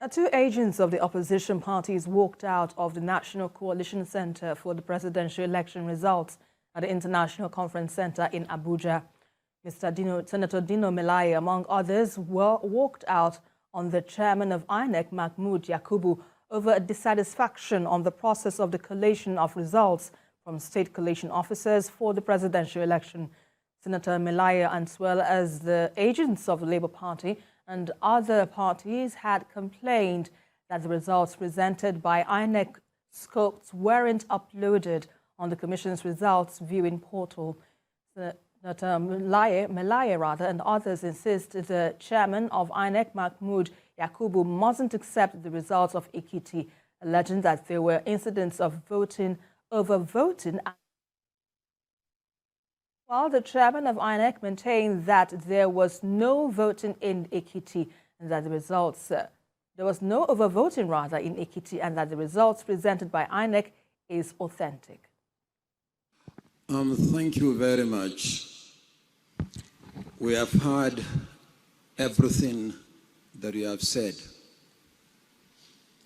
Two agents of the opposition parties walked out of the National Collation Centre for the presidential election results at the International Conference Centre in Abuja. Senator Dino Melaye, among others, walked out on the chairman of INEC, Mahmood Yakubu, over a dissatisfaction on the process of the collation of results from state collation officers for the presidential election. Senator Melaye, as well as the agents of the Labour Party and other parties, had complained that the results presented by INEC scopes weren't uploaded on the Commission's results viewing portal. Senator Melaye and others insist the chairman of INEC, Mahmood Yakubu, mustn't accept the results of Ekiti, alleging that there were incidents of overvoting. While the chairman of INEC maintained that there was no voting in Ekiti and that the results, there was no overvoting rather in Ekiti, and that the results presented by INEC is authentic. Thank you very much. We have heard everything that you have said,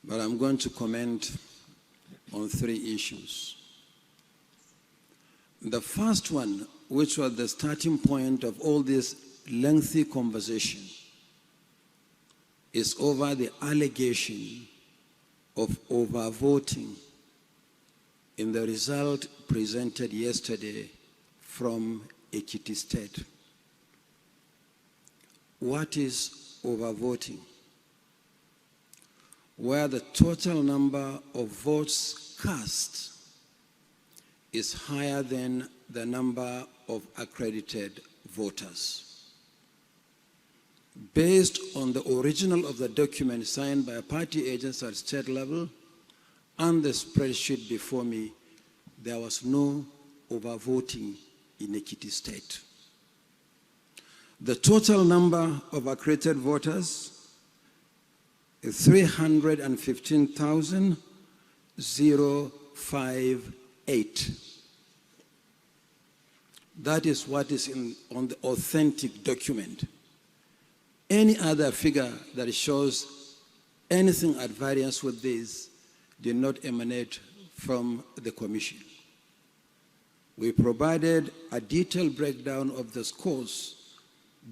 but I'm going to comment on three issues. The first one, which was the starting point of all this lengthy conversation, is over the allegation of overvoting in the result presented yesterday from Ekiti State. What is overvoting? Where the total number of votes cast is higher than the number of accredited voters. Based on the original of the document signed by party agents at state level and the spreadsheet before me, there was no overvoting in Ekiti State. The total number of accredited voters is 315,058. That is what is on the authentic document. Any other figure that shows anything at variance with this did not emanate from the Commission. We provided a detailed breakdown of the scores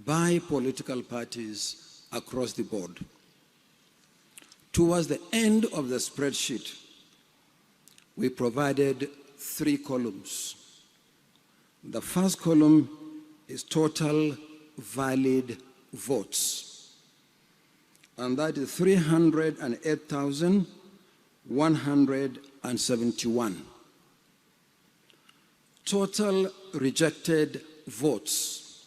by political parties across the board. Towards the end of the spreadsheet, we provided three columns. The first column is total valid votes, and that is 308,171. Total rejected votes,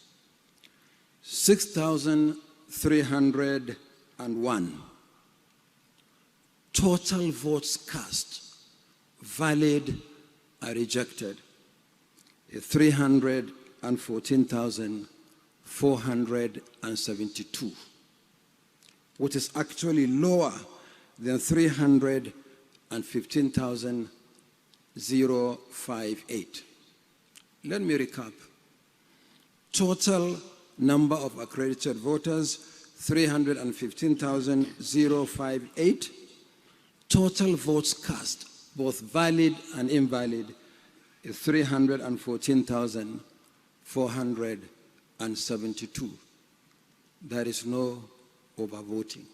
6,301. Total votes cast, valid or rejected, 314,472, which is actually lower than 315,058. Let me recap. Total number of accredited voters, 315,058. Total votes cast, both valid and invalid, is 314,472. There is no overvoting.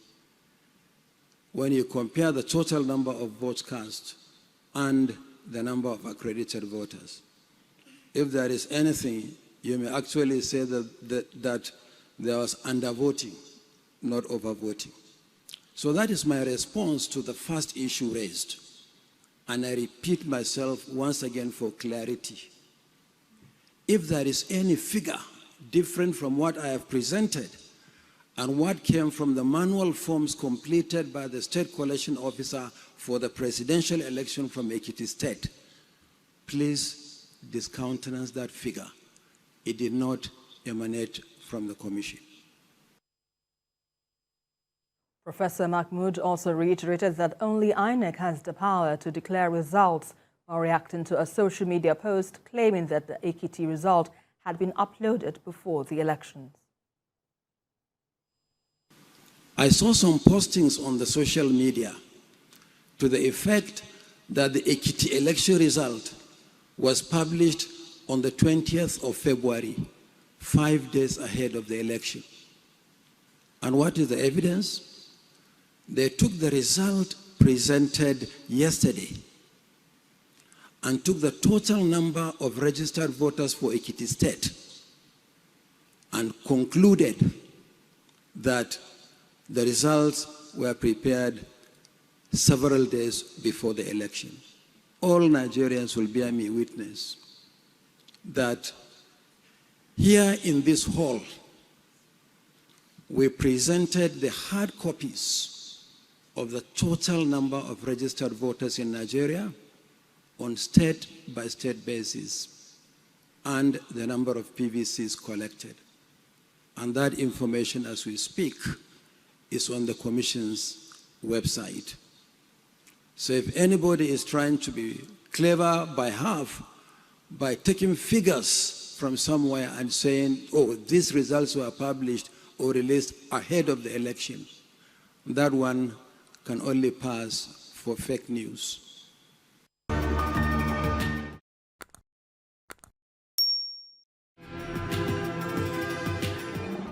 When you compare the total number of votes cast and the number of accredited voters, if there is anything, you may actually say that there was undervoting, not overvoting. So that is my response to the first issue raised. And I repeat myself once again for clarity. If there is any figure different from what I have presented and what came from the manual forms completed by the State Collation Officer for the presidential election from Ekiti State, please discountenance that figure. It did not emanate from the Commission. Professor Mahmood also reiterated that only INEC has the power to declare results, while reacting to a social media post claiming that the Ekiti result had been uploaded before the elections. I saw some postings on the social media to the effect that the Ekiti election result was published on the 20th of February, 5 days ahead of the election. And what is the evidence? They took the result presented yesterday and took the total number of registered voters for Ekiti State and concluded that the results were prepared several days before the election. All Nigerians will bear me witness that here in this hall, we presented the hard copies of the total number of registered voters in Nigeria on state-by-state basis and the number of PVCs collected. And that information, as we speak, is on the Commission's website. So if anybody is trying to be clever by half, by taking figures from somewhere and saying, oh, these results were published or released ahead of the election, that one can only pass for fake news.